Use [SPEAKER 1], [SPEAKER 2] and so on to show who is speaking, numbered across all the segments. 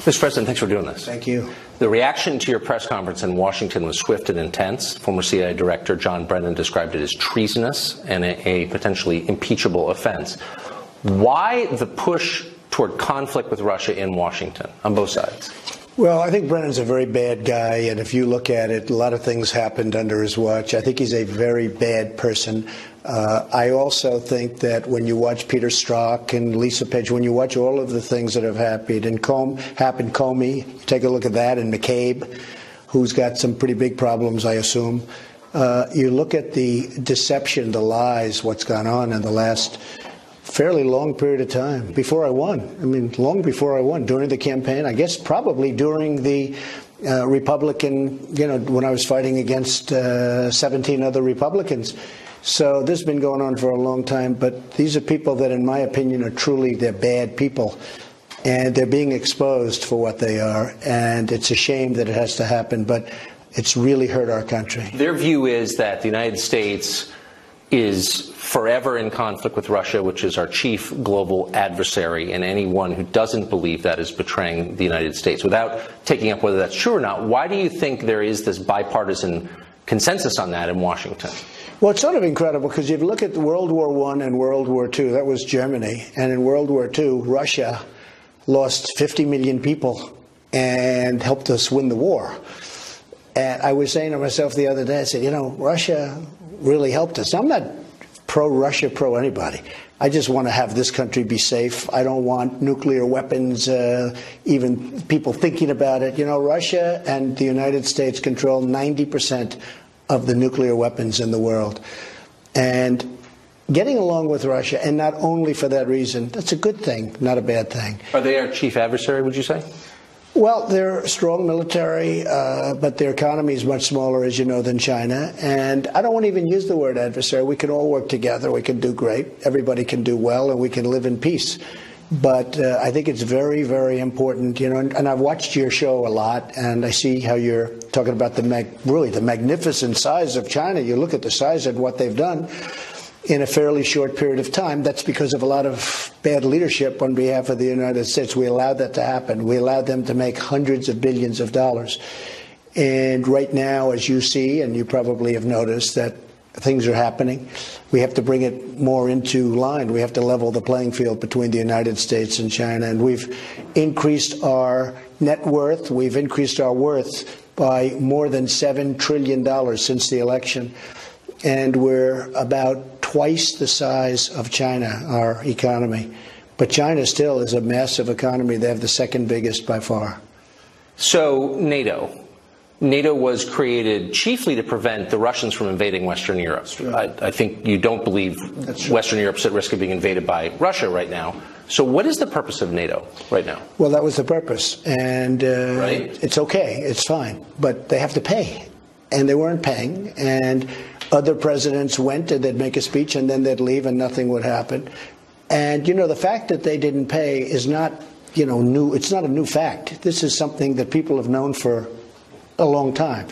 [SPEAKER 1] Mr. President, thanks for doing this.
[SPEAKER 2] Thank you.
[SPEAKER 1] The reaction to your press conference in Washington was swift and intense. Former CIA Director John Brennan described it as treasonous and a potentially impeachable offense. Why the push toward conflict with Russia in Washington on both sides?
[SPEAKER 2] Well, I think Brennan's a very bad guy, and if you look at it, a lot of things happened under his watch. I think he's a very bad person. I also think that when you watch Peter Strzok and Lisa Page, when you watch all of the things that have happened, Comey, take a look at that, and McCabe, who's got some pretty big problems, I assume. You look at the deception, the lies, what's gone on in the last fairly long period of time before I won. I mean, long before I won, during the campaign, I guess probably during the Republican, when I was fighting against 17 other Republicans. So this has been going on for a long time, but these are people that, in my opinion, are truly, they're bad people. And they're being exposed for what they are. And it's a shame that it has to happen, but it's really hurt our country.
[SPEAKER 1] Their view is that the United States is forever in conflict with Russia, which is our chief global adversary, and anyone who doesn't believe that is betraying the United States. Without taking up whether that's true or not, why do you think there is this bipartisan consensus on that in Washington?
[SPEAKER 2] Well, it's sort of incredible because you look at World War I and World War II, that was Germany, and in World War II, Russia lost 50 million people and helped us win the war. And I was saying to myself the other day, I said, Russia really helped us. I'm not pro-Russia, pro-anybody. I just want to have this country be safe. I don't want nuclear weapons, even people thinking about it. Russia and the United States control 90% of the nuclear weapons in the world. And getting along with Russia, and not only for that reason, that's a good thing, not a bad thing.
[SPEAKER 1] Are they our chief adversary, would you say?
[SPEAKER 2] Well, they're a strong military, but their economy is much smaller, as you know, than China. And I don't want to even use the word adversary. We can all work together. We can do great. Everybody can do well, and we can live in peace. But I think it's very, very important, and I've watched your show a lot, and I see how you're talking about the magnificent size of China. You look at the size of what they've done in a fairly short period of time. That's because of a lot of bad leadership on behalf of the United States. We allowed that to happen. We allowed them to make hundreds of billions of dollars. And right now, as you see, and you probably have noticed, that things are happening. We have to bring it more into line. We have to level the playing field between the United States and China. And we've increased our net worth. We've increased our worth by more than $7 trillion since the election. And we're about twice the size of China, our economy. But China still is a massive economy. They have the second biggest by far.
[SPEAKER 1] So NATO was created chiefly to prevent the Russians from invading Western Europe. I think you don't believe Western Europe's at risk of being invaded by Russia right now. So what is the purpose of NATO right now?
[SPEAKER 2] Well, that was the purpose. And It's okay. It's fine. But they have to pay. And they weren't paying. And other presidents went and they'd make a speech and then they'd leave and nothing would happen. And, the fact that they didn't pay is not, new. It's not a new fact. This is something that people have known for a long time.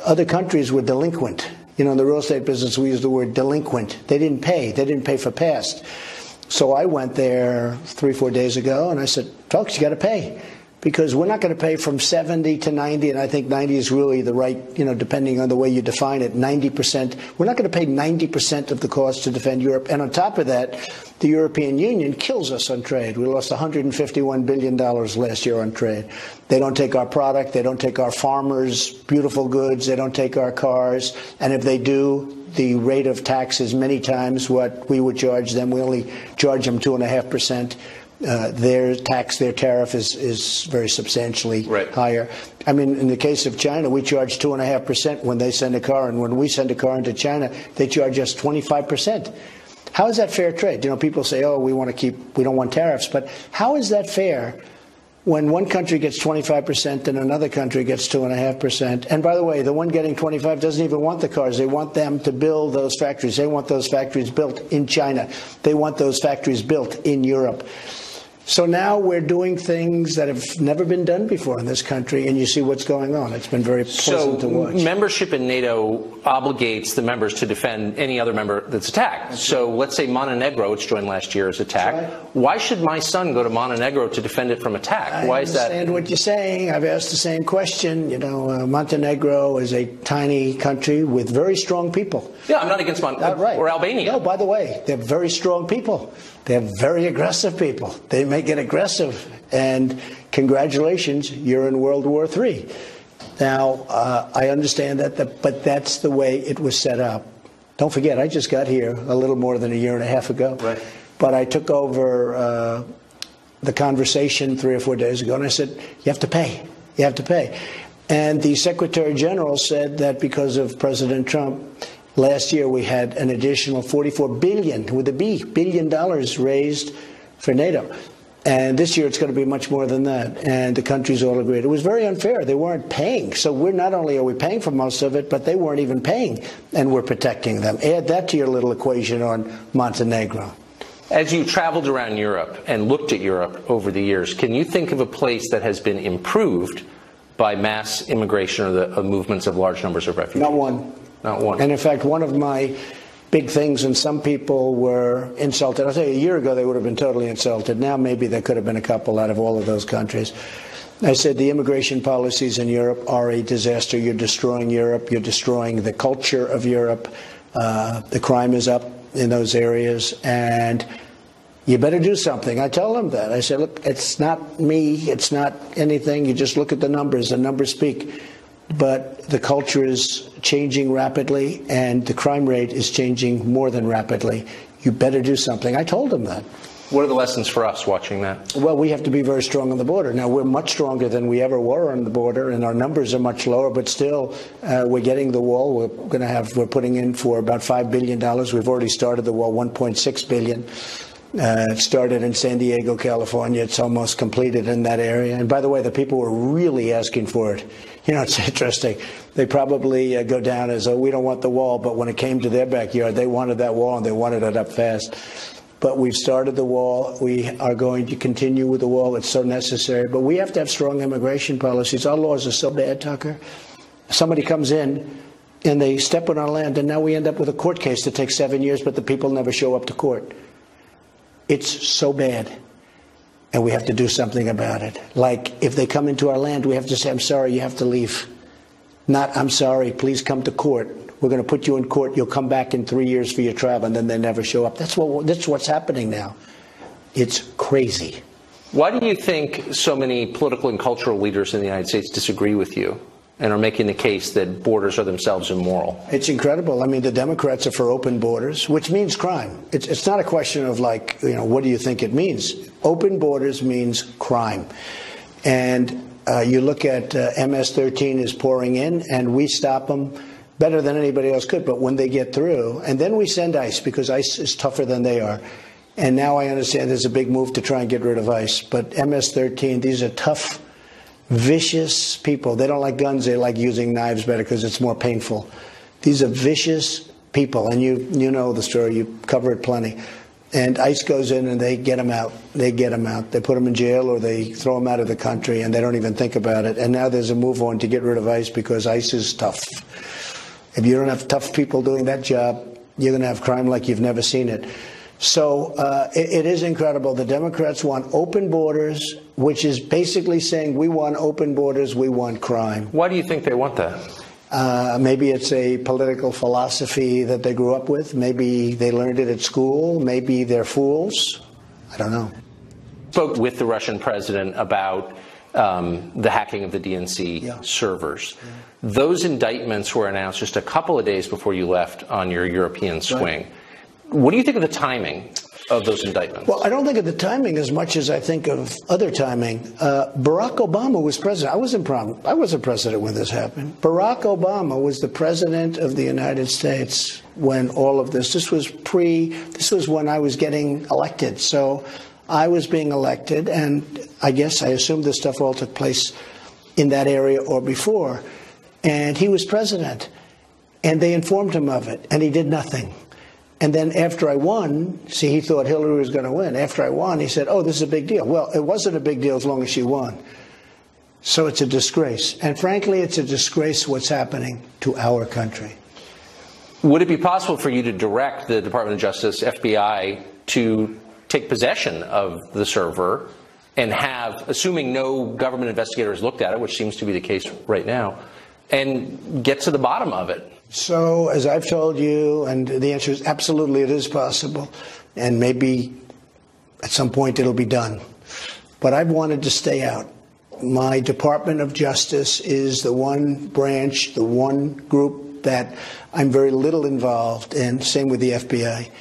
[SPEAKER 2] Other countries were delinquent. In the real estate business, we use the word delinquent. They didn't pay. They didn't pay for past. So I went there 3-4 days ago and I said, folks, you got to pay. Because we're not going to pay from 70 to 90, and I think 90 is really the right, depending on the way you define it, 90%. We're not going to pay 90% of the cost to defend Europe. And on top of that, the European Union kills us on trade. We lost $151 billion last year on trade. They don't take our product. They don't take our farmers' beautiful goods. They don't take our cars. And if they do, the rate of tax is many times what we would charge them. We only charge them 2.5%. Their tariff is very substantially higher. I mean, in the case of China, we charge 2.5% when they send a car, and when we send a car into China, they charge us 25%. How is that fair trade? People say, oh, we don't want tariffs, but how is that fair when one country gets 25% and another country gets 2.5%? And by the way, the one getting 25 doesn't even want the cars. They want them to build those factories. They want those factories built in China. They want those factories built in Europe. So now we're doing things that have never been done before in this country, and you see what's going on. It's been very pleasant to watch.
[SPEAKER 1] Membership in NATO obligates the members to defend any other member that's attacked. So let's say Montenegro, which joined last year, is attacked. Why should my son go to Montenegro to defend it from attack? Why is that?
[SPEAKER 2] I understand what you're saying. I've asked the same question. You know, Montenegro is a tiny country with very strong people.
[SPEAKER 1] Yeah, I'm not against Montenegro or Albania.
[SPEAKER 2] No, by the way, they're very strong people. They're very aggressive people. They make it aggressive. And congratulations, you're in World War III. Now, I understand that, but that's the way it was set up. Don't forget, I just got here a little more than a year and a half ago.
[SPEAKER 1] Right.
[SPEAKER 2] But I took over the conversation 3 or 4 days ago, and I said, you have to pay. You have to pay. And the Secretary General said that because of President Trump, last year we had an additional $44 billion, with a B, billion dollars raised for NATO. And this year it's going to be much more than that. And the countries all agreed. It was very unfair. They weren't paying. So we're not only are we paying for most of it, but they weren't even paying. And we're protecting them. Add that to your little equation on Montenegro.
[SPEAKER 1] As you traveled around Europe and looked at Europe over the years, can you think of a place that has been improved by mass immigration or the movements of large numbers of refugees?
[SPEAKER 2] Not one.
[SPEAKER 1] Not one.
[SPEAKER 2] And in fact, one of my big things, and some people were insulted. I'll tell you, a year ago they would have been totally insulted. Now maybe there could have been a couple out of all of those countries. I said the immigration policies in Europe are a disaster. You're destroying Europe. You're destroying the culture of Europe. The crime is up in those areas, and you better do something. I tell them that. I said, look, it's not me. It's not anything. You just look at the numbers. The numbers speak. But the culture is changing rapidly, and the crime rate is changing more than rapidly. You better do something. I told them that.
[SPEAKER 1] What are the lessons for us watching that?
[SPEAKER 2] Well, we have to be very strong on the border. Now, we're much stronger than we ever were on the border, and our numbers are much lower, but still, we're getting the wall. We're putting in for about $5 billion. We've already started the wall, $1.6 billion. It started in San Diego, California. It's almost completed in that area. And by the way, the people were really asking for it. You know, it's interesting. They probably go down as, oh, we don't want the wall. But when it came to their backyard, they wanted that wall, and they wanted it up fast. But we've started the wall. We are going to continue with the wall. It's so necessary. But we have to have strong immigration policies. Our laws are so bad, Tucker. Somebody comes in, and they step on our land, and now we end up with a court case that takes 7 years, but the people never show up to court. It's so bad, and we have to do something about it. Like, if they come into our land, we have to say, I'm sorry, you have to leave. Not, I'm sorry, please come to court. We're going to put you in court. You'll come back in 3 years for your trial, and then they never show up. That's what's happening now. It's crazy.
[SPEAKER 1] Why do you think so many political and cultural leaders in the United States disagree with you and are making the case that borders are themselves immoral?
[SPEAKER 2] It's incredible. I mean, the Democrats are for open borders, which means crime. It's not a question of, like, you know, what do you think it means? Open borders means crime. And you look at MS-13 is pouring in, and we stop them better than anybody else could. But when they get through, and then we send ICE, because ICE is tougher than they are. And now I understand there's a big move to try and get rid of ICE. But MS-13, these are tough, vicious people. They don't like guns. They like using knives better because it's more painful. These are vicious people, and you know the story. You cover it plenty. And ICE goes in and they get them out. They get them out. They put them in jail, or they throw them out of the country, and they don't even think about it. And now there's a move on to get rid of ICE because ICE is tough. If you don't have tough people doing that job, you're going to have crime like you've never seen it. So it is incredible. The Democrats want open borders, which is basically saying we want open borders, we want crime.
[SPEAKER 1] Why do you think they want that?
[SPEAKER 2] Maybe it's a political philosophy that they grew up with. Maybe they learned it at school. Maybe they're fools. I don't know.
[SPEAKER 1] Spoke with the Russian president about the hacking of the DNC servers. Yeah. Those indictments were announced just a couple of days before you left on your European swing. Right. What do you think of the timing of those indictments? Well,
[SPEAKER 2] I don't think of the timing as much as I think of other timing. Barack Obama was president. I wasn't president when this happened. Barack Obama was the president of the United States when all of this was when I was getting elected. So I was being elected, and I assumed this stuff all took place in that area or before. And he was president, and they informed him of it, and he did nothing. And then after I won, see, he thought Hillary was going to win. After I won, he said, oh, this is a big deal. Well, it wasn't a big deal as long as she won. So it's a disgrace. And frankly, it's a disgrace what's happening to our country.
[SPEAKER 1] Would it be possible for you to direct the Department of Justice, FBI, to take possession of the server and have, assuming no government investigators looked at it, which seems to be the case right now, and get to the bottom of it?
[SPEAKER 2] So, as I've told you, and the answer is absolutely it is possible, and maybe at some point it'll be done. But I've wanted to stay out. My Department of Justice is the one branch, the one group that I'm very little involved in, same with the FBI.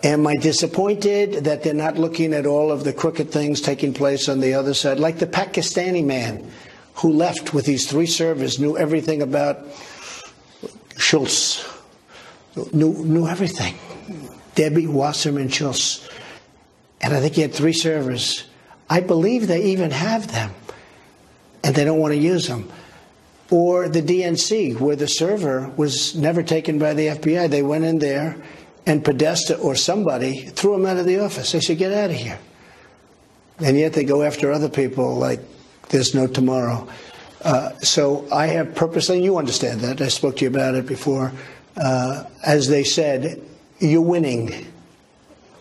[SPEAKER 2] Am I disappointed that they're not looking at all of the crooked things taking place on the other side? Like the Pakistani man who left with these 3 servers, knew everything about Schultz, knew everything. Debbie Wasserman Schultz. And I think he had 3 servers. I believe they even have them, and they don't want to use them. Or the DNC, where the server was never taken by the FBI. They went in there, and Podesta or somebody threw him out of the office. They said, get out of here. And yet they go after other people like there's no tomorrow. So I have purposely, and you understand that, I spoke to you about it before, as they said, you're winning.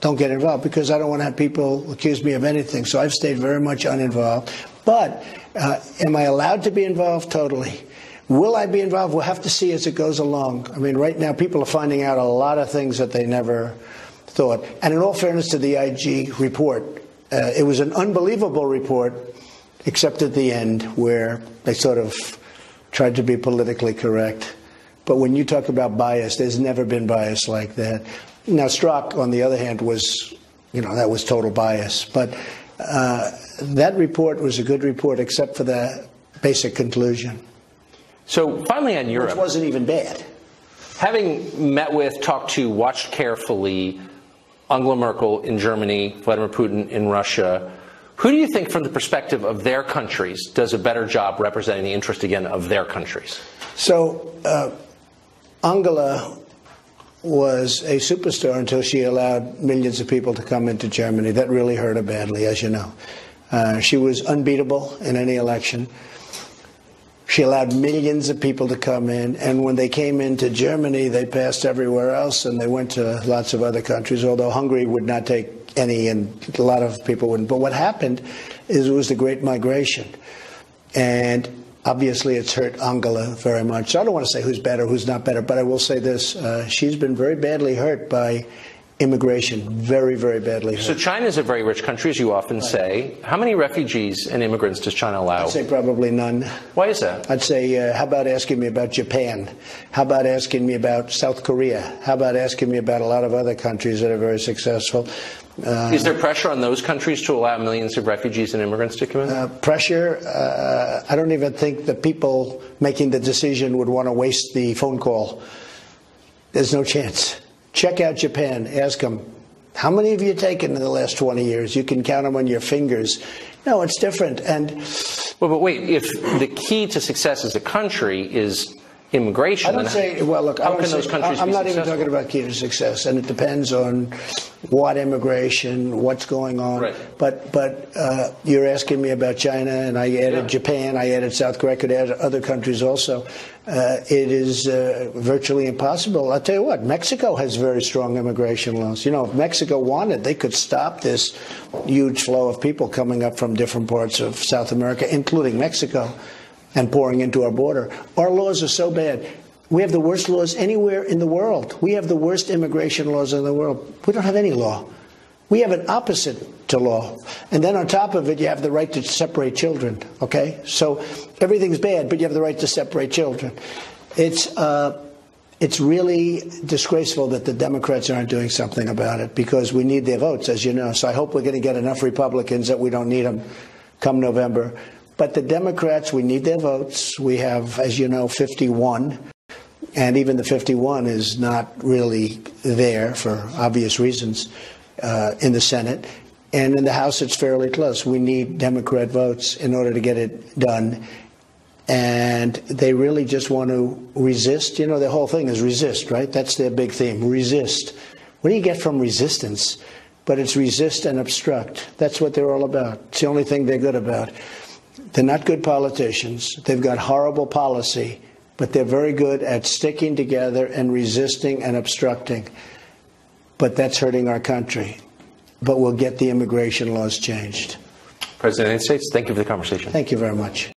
[SPEAKER 2] Don't get involved, because I don't want to have people accuse me of anything. So I've stayed very much uninvolved. But am I allowed to be involved? Totally. Will I be involved? We'll have to see as it goes along. I mean, right now people are finding out a lot of things that they never thought. And in all fairness to the IG report, it was an unbelievable report, except at the end where they sort of tried to be politically correct. But when you talk about bias, there's never been bias like that. Now, Strzok, on the other hand, was, that was total bias. But that report was a good report, except for the basic conclusion.
[SPEAKER 1] So finally on Europe.
[SPEAKER 2] Which wasn't even bad.
[SPEAKER 1] Having met with, talked to, watched carefully Angela Merkel in Germany, Vladimir Putin in Russia, who do you think, from the perspective of their countries, does a better job representing the interest, again, of their countries?
[SPEAKER 2] So Angela was a superstar until she allowed millions of people to come into Germany. That really hurt her badly, as you know. She was unbeatable in any election. She allowed millions of people to come in, and when they came into Germany, they passed everywhere else, and they went to lots of other countries, although Hungary would not take any, and a lot of people wouldn't. But what happened is it was the Great Migration, and obviously it's hurt Angela very much. So I don't want to say who's better, who's not better, but I will say this. She's been very badly hurt by immigration, very, very badly hurt.
[SPEAKER 1] So China is a very rich country, as you often say. How many refugees and immigrants does China allow?
[SPEAKER 2] I'd say probably none.
[SPEAKER 1] Why is that?
[SPEAKER 2] I'd say, how about asking me about Japan? How about asking me about South Korea? How about asking me about a lot of other countries that are very successful?
[SPEAKER 1] Is there pressure on those countries to allow millions of refugees and immigrants to come in?
[SPEAKER 2] Pressure? I don't even think the people making the decision would want to waste the phone call. There's no chance. Check out Japan. Ask them, how many have you taken in the last 20 years? You can count them on your fingers. No, it's different. And
[SPEAKER 1] well, but wait, if the key to success as a country is immigration,
[SPEAKER 2] I don't say, well, look,
[SPEAKER 1] how can those countries
[SPEAKER 2] I'm
[SPEAKER 1] be
[SPEAKER 2] not
[SPEAKER 1] successful?
[SPEAKER 2] even talking about key to success, and it depends on what immigration, what's going on.
[SPEAKER 1] Right.
[SPEAKER 2] But you're asking me about China, and I added Japan, I added South Korea, I could add other countries also. It is virtually impossible. I'll tell you what, Mexico has very strong immigration laws. You know, if Mexico wanted, they could stop this huge flow of people coming up from different parts of South America, including Mexico, and pouring into our border. Our laws are so bad. We have the worst laws anywhere in the world. We have the worst immigration laws in the world. We don't have any law. We have an opposite to law. And then on top of it, you have the right to separate children, okay? So everything's bad, but you have the right to separate children. It's really disgraceful that the Democrats aren't doing something about it, because we need their votes, as you know. So I hope we're going to get enough Republicans that we don't need them come November. But the Democrats, we need their votes. We have, as you know, 51. And even the 51 is not really there for obvious reasons in the Senate. And in the House, it's fairly close. We need Democrat votes in order to get it done. And they really just want to resist. You know, the whole thing is resist, right? That's their big theme, resist. What do you get from resistance? But it's resist and obstruct. That's what they're all about. It's the only thing they're good about. They're not good politicians. They've got horrible policy, but they're very good at sticking together and resisting and obstructing. But that's hurting our country. But we'll get the immigration laws changed.
[SPEAKER 1] President of the United States, thank you for the conversation.
[SPEAKER 2] Thank you very much.